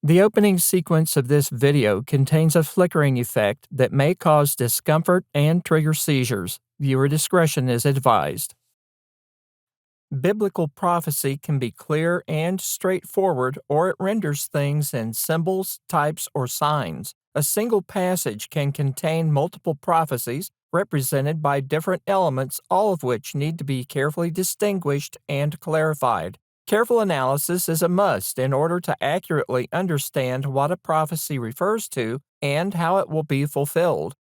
The opening sequence of this video contains a flickering effect that may cause discomfort and trigger seizures. Viewer discretion is advised. Biblical prophecy can be clear and straightforward, or it renders things in symbols, types, or signs. A single passage can contain multiple prophecies represented by different elements, all of which need to be carefully distinguished and clarified. Careful analysis is a must in order to accurately understand what a prophecy refers to and how it will be fulfilled.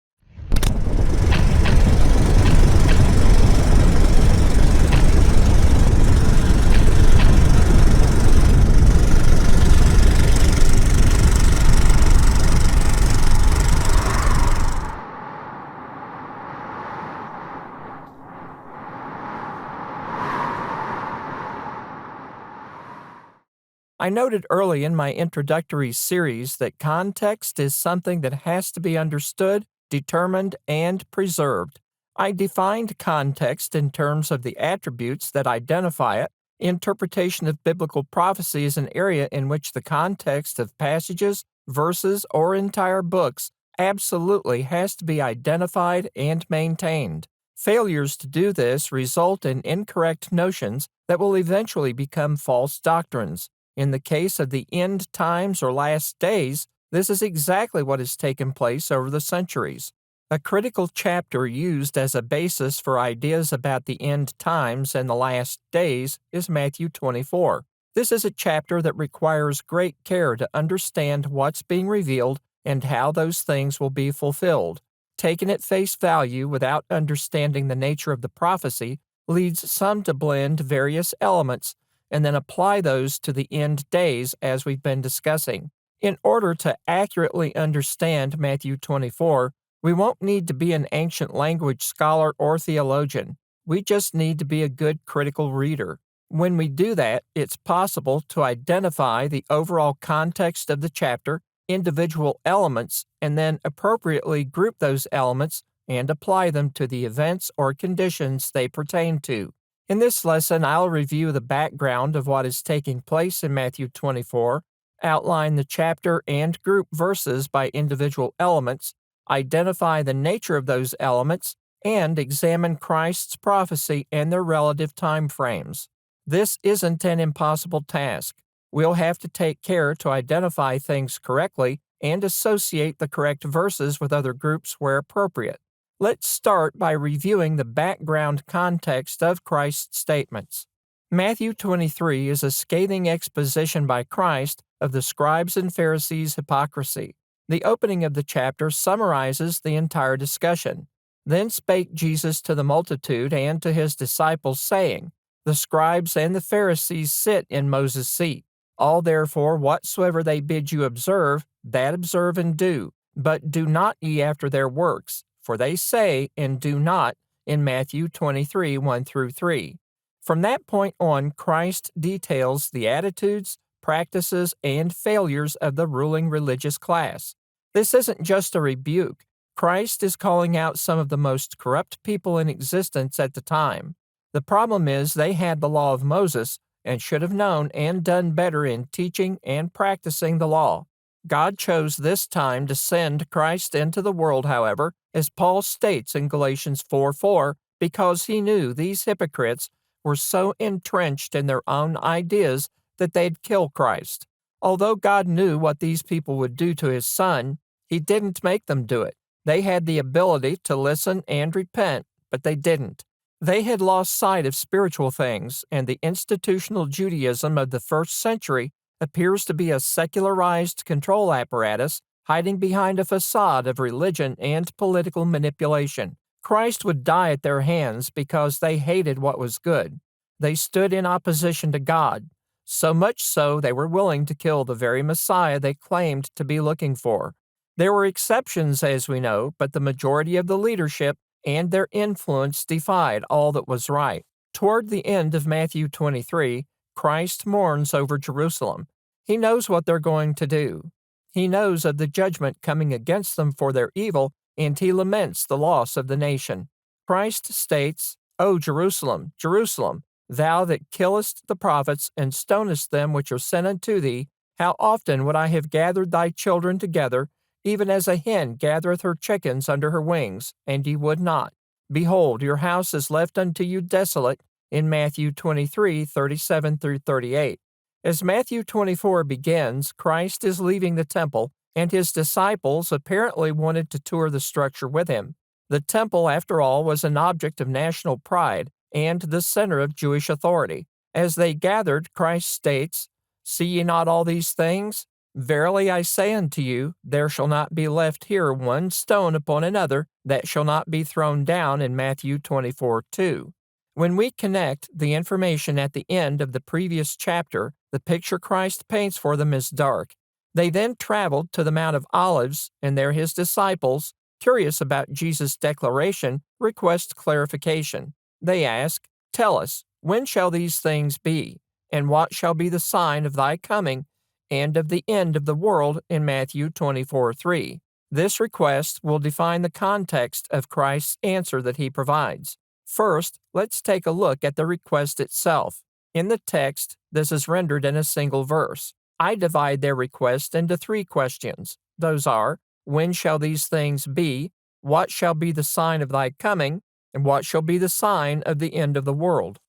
I noted early in my introductory series that context is something that has to be understood, determined, and preserved. I defined context in terms of the attributes that identify it. Interpretation of biblical prophecy is an area in which the context of passages, verses, or entire books absolutely has to be identified and maintained. Failures to do this result in incorrect notions that will eventually become false doctrines. In the case of the end times or last days, this is exactly what has taken place over the centuries. A critical chapter used as a basis for ideas about the end times and the last days is Matthew 24. This is a chapter that requires great care to understand what's being revealed and how those things will be fulfilled. Taken at face value without understanding the nature of the prophecy leads some to blend various elements and then apply those to the end days as we've been discussing. In order to accurately understand Matthew 24, we won't need to be an ancient language scholar or theologian. We just need to be a good critical reader. When we do that, it's possible to identify the overall context of the chapter, individual elements, and then appropriately group those elements and apply them to the events or conditions they pertain to. In this lesson, I'll review the background of what is taking place in Matthew 24, outline the chapter and group verses by individual elements, identify the nature of those elements, and examine Christ's prophecy and their relative time frames. This isn't an impossible task. We'll have to take care to identify things correctly and associate the correct verses with other groups where appropriate. Let's start by reviewing the background context of Christ's statements. Matthew 23 is a scathing exposition by Christ of the scribes and Pharisees' hypocrisy. The opening of the chapter summarizes the entire discussion. Then spake Jesus to the multitude and to his disciples, saying, The scribes and the Pharisees sit in Moses' seat. All therefore whatsoever they bid you observe, that observe and do, but do not ye after their works. For they say and do not, in Matthew 23, 1-3. From that point on, Christ details the attitudes, practices, and failures of the ruling religious class. This isn't just a rebuke. Christ is calling out some of the most corrupt people in existence at the time. The problem is they had the law of Moses and should have known and done better in teaching and practicing the law. God chose this time to send Christ into the world, however, as Paul states in Galatians 4:4, because he knew these hypocrites were so entrenched in their own ideas that they'd kill Christ. Although God knew what these people would do to his Son, he didn't make them do it. They had the ability to listen and repent, but they didn't. They had lost sight of spiritual things, and the institutional Judaism of the first century appears to be a secularized control apparatus hiding behind a facade of religion and political manipulation. Christ would die at their hands because they hated what was good. They stood in opposition to God, so much so they were willing to kill the very Messiah they claimed to be looking for. There were exceptions, as we know, but the majority of the leadership and their influence defied all that was right. Toward the end of Matthew 23, Christ mourns over Jerusalem. He knows what they're going to do. He knows of the judgment coming against them for their evil, and he laments the loss of the nation. Christ states, O Jerusalem, Jerusalem, thou that killest the prophets and stonest them which are sent unto thee, How often would I have gathered thy children together, even as a hen gathereth her chickens under her wings, and ye would not? Behold, your house is left unto you desolate, in Matthew 23:37 through 38. As Matthew 24 begins, Christ is leaving the temple, and his disciples apparently wanted to tour the structure with him. The temple, after all, was an object of national pride and the center of Jewish authority. As they gathered, Christ states, See ye not all these things? Verily I say unto you, there shall not be left here one stone upon another that shall not be thrown down in Matthew 24:2. When we connect the information at the end of the previous chapter, the picture Christ paints for them is dark. They then traveled to the Mount of Olives, and there his disciples, curious about Jesus' declaration, request clarification. They ask, Tell us, when shall these things be? And what shall be the sign of thy coming and of the end of the world in Matthew 24:3. This request will define the context of Christ's answer that he provides. First, let's take a look at the request itself. In the text, this is rendered in a single verse. I divide their request into three questions. Those are, when shall these things be? What shall be the sign of thy coming? And what shall be the sign of the end of the world?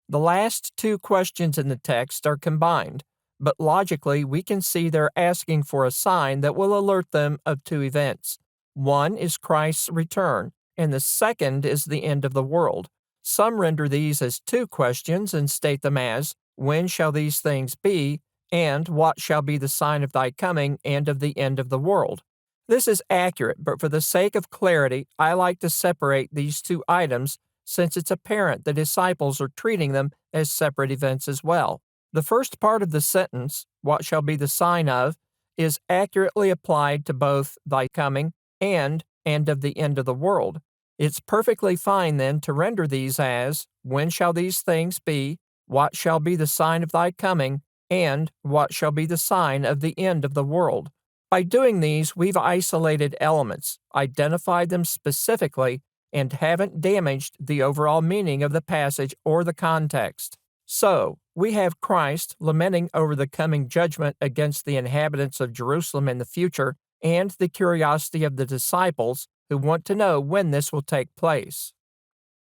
The last two questions in the text are combined, but logically we can see they're asking for a sign that will alert them of two events. One is Christ's return, and the second is the end of the world. Some render these as two questions and state them as, When shall these things be? And what shall be the sign of thy coming and of the end of the world? This is accurate, but for the sake of clarity, I like to separate these two items since it's apparent the disciples are treating them as separate events as well. The first part of the sentence, what shall be the sign of, is accurately applied to both thy coming and of the end of the world. It's perfectly fine then to render these as, when shall these things be, what shall be the sign of thy coming, and what shall be the sign of the end of the world. By doing these, we've isolated elements, identified them specifically, and haven't damaged the overall meaning of the passage or the context. So, we have Christ lamenting over the coming judgment against the inhabitants of Jerusalem in the future, and the curiosity of the disciples who want to know when this will take place.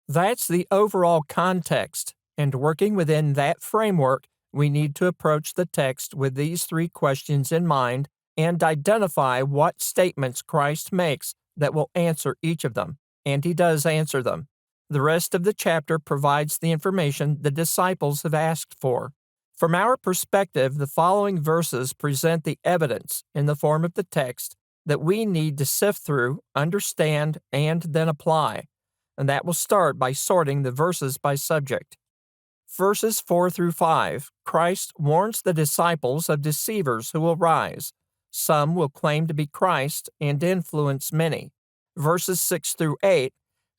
That's the overall context, and working within that framework, we need to approach the text with these three questions in mind and identify what statements Christ makes that will answer each of them. And he does answer them. The rest of the chapter provides the information the disciples have asked for. From our perspective, the following verses present the evidence in the form of the text that we need to sift through, understand, and then apply. And that will start by sorting the verses by subject. Verses 4 through 5, Christ warns the disciples of deceivers who will rise. Some will claim to be Christ and influence many. Verses 6 through 8,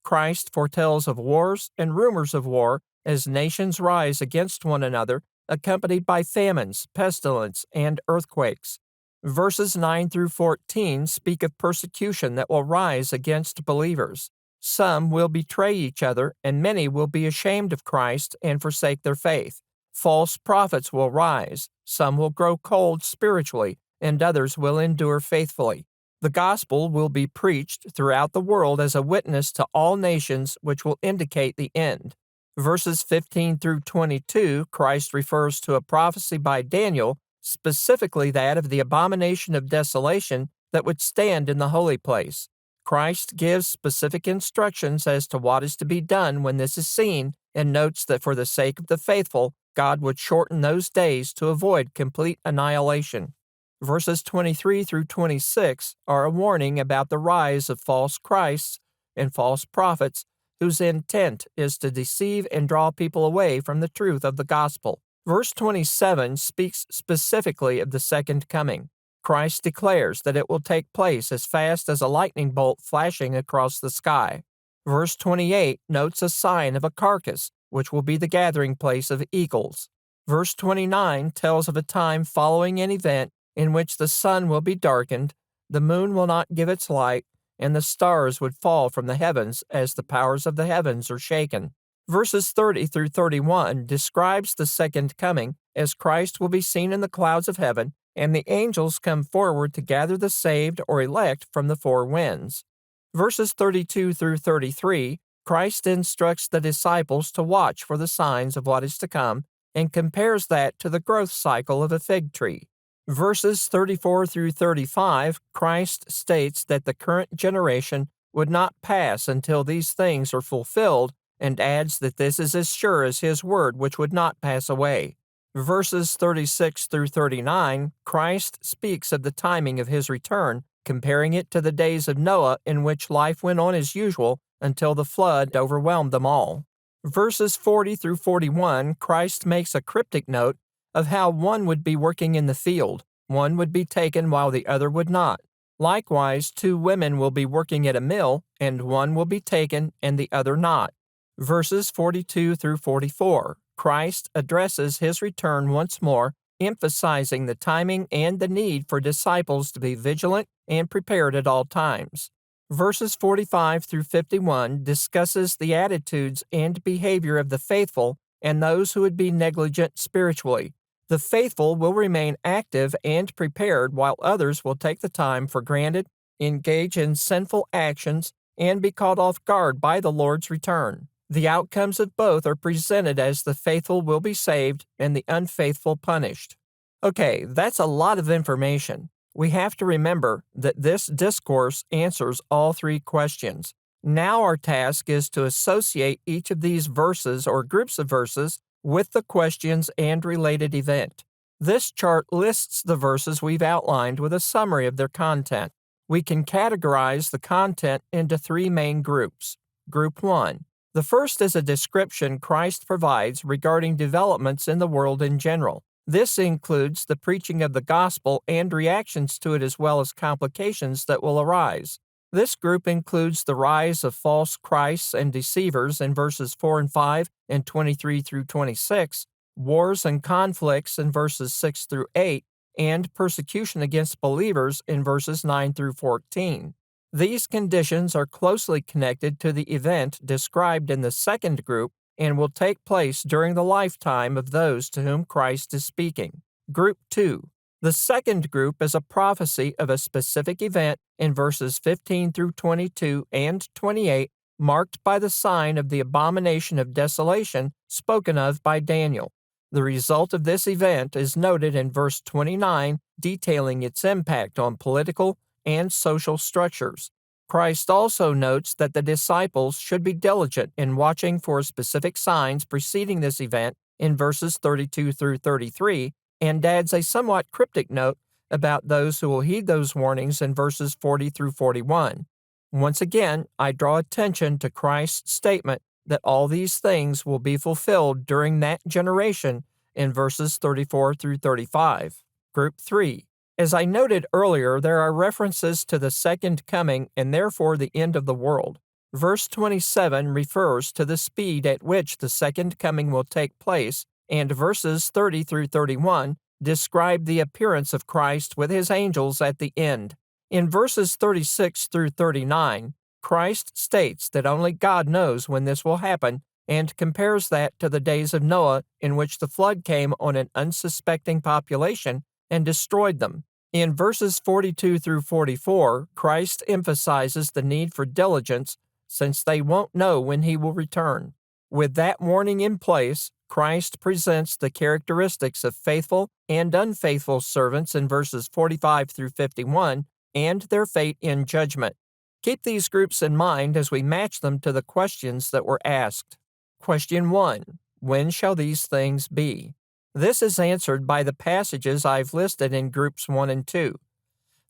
Christ foretells of wars and rumors of war as nations rise against one another, accompanied by famines, pestilence, and earthquakes. Verses 9 through 14 speak of persecution that will rise against believers. Some will betray each other, and many will be ashamed of Christ and forsake their faith. False prophets will rise. Some will grow cold spiritually, and others will endure faithfully. The gospel will be preached throughout the world as a witness to all nations, which will indicate the end. Verses 15 through 22, Christ refers to a prophecy by Daniel, specifically that of the abomination of desolation that would stand in the holy place. Christ gives specific instructions as to what is to be done when this is seen, and notes that for the sake of the faithful, God would shorten those days to avoid complete annihilation. Verses 23 through 26 are a warning about the rise of false Christs and false prophets whose intent is to deceive and draw people away from the truth of the gospel. Verse 27 speaks specifically of the second coming. Christ declares that it will take place as fast as a lightning bolt flashing across the sky. Verse 28 notes a sign of a carcass, which will be the gathering place of eagles. Verse 29 tells of a time following an event in which the sun will be darkened, the moon will not give its light, and the stars would fall from the heavens as the powers of the heavens are shaken. Verses 30 through 31 describes the second coming as Christ will be seen in the clouds of heaven, and the angels come forward to gather the saved or elect from the four winds. Verses 32 through 33, Christ instructs the disciples to watch for the signs of what is to come and compares that to the growth cycle of a fig tree. Verses 34 through 35, Christ states that the current generation would not pass until these things are fulfilled, and adds that this is as sure as His word, which would not pass away. Verses 36 through 39, Christ speaks of the timing of His return, comparing it to the days of Noah, in which life went on as usual until the flood overwhelmed them all. Verses 40 through 41, Christ makes a cryptic note of how one would be working in the field, one would be taken while the other would not. Likewise, two women will be working at a mill, and one will be taken and the other not. Verses 42 through 44, Christ addresses His return once more, emphasizing the timing and the need for disciples to be vigilant and prepared at all times. Verses 45 through 51 discusses the attitudes and behavior of the faithful and those who would be negligent spiritually. The faithful will remain active and prepared, while others will take the time for granted, engage in sinful actions, and be caught off guard by the Lord's return. The outcomes of both are presented as the faithful will be saved and the unfaithful punished. Okay, that's a lot of information. We have to remember that this discourse answers all three questions. Now our task is to associate each of these verses or groups of verses with the questions and related event. This chart lists the verses we've outlined with a summary of their content. We can categorize the content into three main groups. Group 1. The first is a description Christ provides regarding developments in the world in general. This includes the preaching of the gospel and reactions to it, as well as complications that will arise. This group includes the rise of false Christs and deceivers in verses 4 and 5 and 23 through 26, wars and conflicts in verses 6 through 8, and persecution against believers in verses 9 through 14. These conditions are closely connected to the event described in the second group and will take place during the lifetime of those to whom Christ is speaking. Group 2. The second group is a prophecy of a specific event in verses 15 through 22 and 28, marked by the sign of the abomination of desolation spoken of by Daniel. The result of this event is noted in verse 29, detailing its impact on political and social structures. Christ also notes that the disciples should be diligent in watching for specific signs preceding this event in verses 32 through 33, and adds a somewhat cryptic note about those who will heed those warnings in verses 40 through 41. Once again, I draw attention to Christ's statement that all these things will be fulfilled during that generation in verses 34 through 35. Group 3. As I noted earlier, there are references to the second coming and therefore the end of the world. Verse 27 refers to the speed at which the second coming will take place, and verses 30 through 31 describe the appearance of Christ with His angels at the end. In verses 36 through 39, Christ states that only God knows when this will happen and compares that to the days of Noah, in which the flood came on an unsuspecting population and destroyed them. In verses 42 through 44, Christ emphasizes the need for diligence, since they won't know when He will return. With that warning in place, Christ presents the characteristics of faithful and unfaithful servants in verses 45 through 51 and their fate in judgment. Keep these groups in mind as we match them to the questions that were asked. Question 1. When shall these things be? This is answered by the passages I've listed in groups 1 and 2.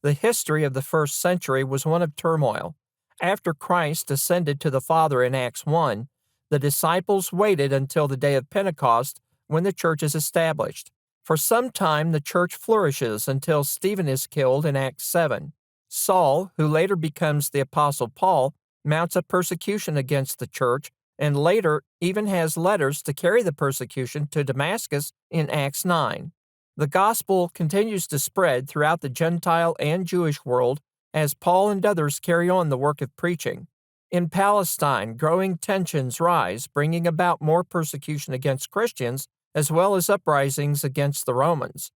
The history of the first century was one of turmoil. After Christ ascended to the Father in Acts 1, the disciples waited until the day of Pentecost, when the church is established. For some time, the church flourishes until Stephen is killed in Acts 7. Saul, who later becomes the Apostle Paul, mounts a persecution against the church, and later even has letters to carry the persecution to Damascus in Acts 9. The gospel continues to spread throughout the Gentile and Jewish world as Paul and others carry on the work of preaching. In Palestine, growing tensions rise, bringing about more persecution against Christians, as well as uprisings against the Romans.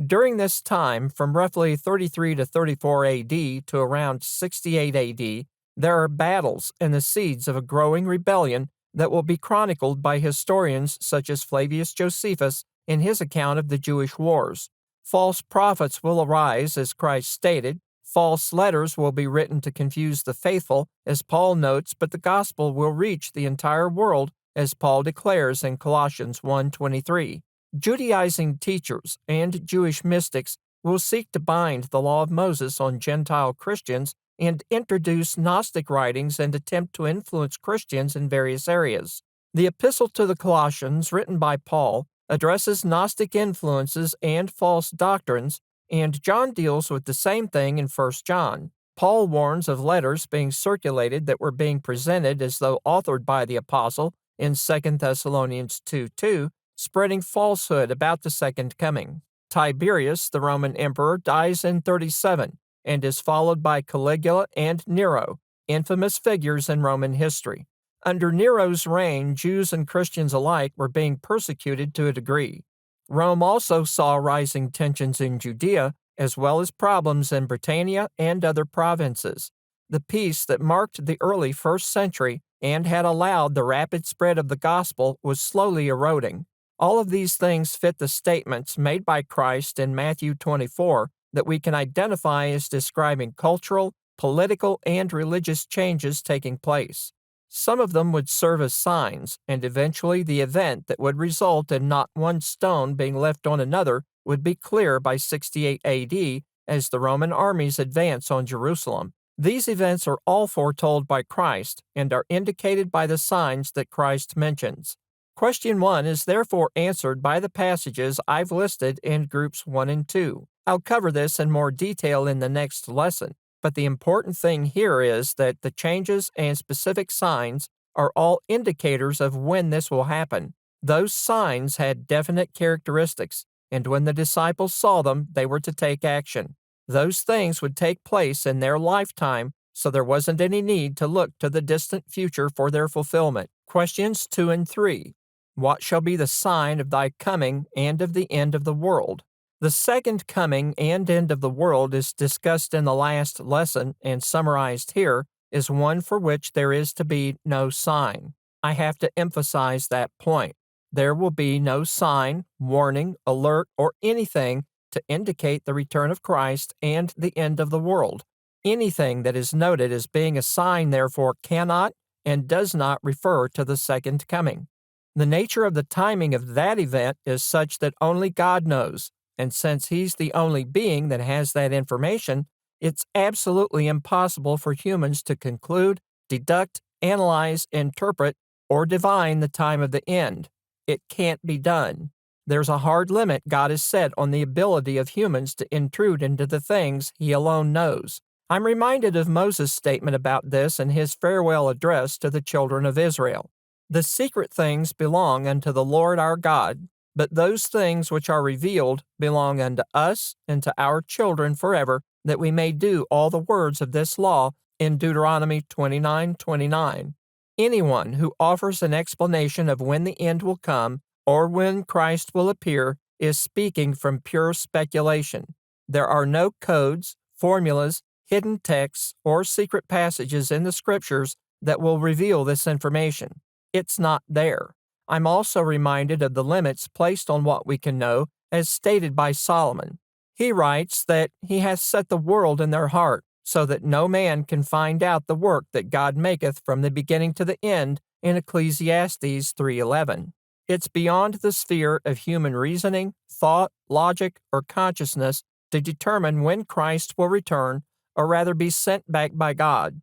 During this time, from roughly 33 to 34 AD to around 68 AD, there are battles and the seeds of a growing rebellion that will be chronicled by historians such as Flavius Josephus in his account of the Jewish wars. False prophets will arise, as Christ stated. False letters will be written to confuse the faithful, as Paul notes, but the gospel will reach the entire world, as Paul declares in Colossians 1:23. Judaizing teachers and Jewish mystics will seek to bind the law of Moses on Gentile Christians and introduce Gnostic writings and attempt to influence Christians in various areas. The Epistle to the Colossians, written by Paul, addresses Gnostic influences and false doctrines, and John deals with the same thing in 1 John. Paul warns of letters being circulated that were being presented as though authored by the apostle in 2 Thessalonians 2:2, spreading falsehood about the second coming. Tiberius, the Roman emperor, dies in 37 and is followed by Caligula and Nero, infamous figures in Roman history. Under Nero's reign, Jews and Christians alike were being persecuted to a degree. Rome also saw rising tensions in Judea, as well as problems in Britannia and other provinces. The peace that marked the early 1st century and had allowed the rapid spread of the gospel was slowly eroding. All of these things fit the statements made by Christ in Matthew 24 that we can identify as describing cultural, political, and religious changes taking place. Some of them would serve as signs, and eventually the event that would result in not one stone being left on another would be clear by 68 AD as the Roman armies advance on Jerusalem. These events are all foretold by Christ and are indicated by the signs that Christ mentions. Question 1 is therefore answered by the passages I've listed in groups 1 and 2. I'll cover this in more detail in the next lesson, but the important thing here is that the changes and specific signs are all indicators of when this will happen. Those signs had definite characteristics, and when the disciples saw them, they were to take action. Those things would take place in their lifetime, so there wasn't any need to look to the distant future for their fulfillment. Questions 2 and 3. What shall be the sign of thy coming and of the end of the world? The second coming and end of the world is discussed in the last lesson and summarized here is one for which there is to be no sign. I have to emphasize that point. There will be no sign, warning, alert, or anything to indicate the return of Christ and the end of the world. Anything that is noted as being a sign, therefore, cannot and does not refer to the second coming. The nature of the timing of that event is such that only God knows, and since He's the only being that has that information, it's absolutely impossible for humans to conclude, deduct, analyze, interpret, or divine the time of the end. It can't be done. There's a hard limit God has set on the ability of humans to intrude into the things He alone knows. I'm reminded of Moses' statement about this in his farewell address to the children of Israel. The secret things belong unto the Lord our God, but those things which are revealed belong unto us and to our children forever, that we may do all the words of this law in Deuteronomy 29:29. Anyone who offers an explanation of when the end will come or when Christ will appear is speaking from pure speculation. There are no codes, formulas, hidden texts, or secret passages in the Scriptures that will reveal this information. It's not there. I'm also reminded of the limits placed on what we can know, as stated by Solomon. He writes that he hath set the world in their heart, so that no man can find out the work that God maketh from the beginning to the end in Ecclesiastes 3:11. It's beyond the sphere of human reasoning, thought, logic, or consciousness to determine when Christ will return, or rather be sent back by God.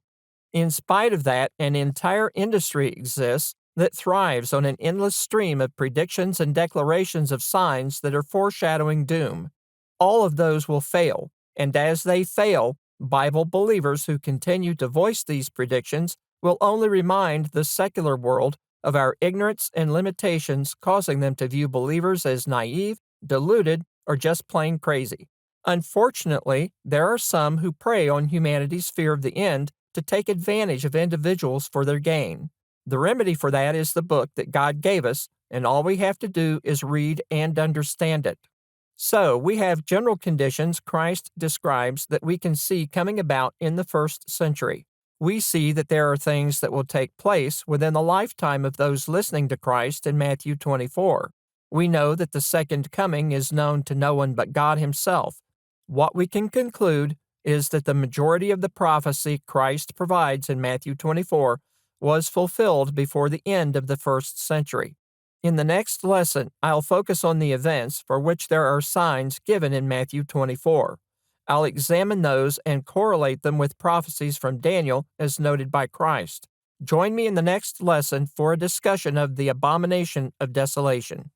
In spite of that, an entire industry exists that thrives on an endless stream of predictions and declarations of signs that are foreshadowing doom. All of those will fail, and as they fail, Bible believers who continue to voice these predictions will only remind the secular world of our ignorance and limitations, causing them to view believers as naive, deluded, or just plain crazy. Unfortunately, there are some who prey on humanity's fear of the end to take advantage of individuals for their gain. The remedy for that is the book that God gave us, and all we have to do is read and understand it. So, we have general conditions Christ describes that we can see coming about in the first century. We see that there are things that will take place within the lifetime of those listening to Christ in Matthew 24. We know that the second coming is known to no one but God Himself. What we can conclude is that the majority of the prophecy Christ provides in Matthew 24 was fulfilled before the end of the first century. In the next lesson, I'll focus on the events for which there are signs given in Matthew 24. I'll examine those and correlate them with prophecies from Daniel as noted by Christ. Join me in the next lesson for a discussion of the abomination of desolation.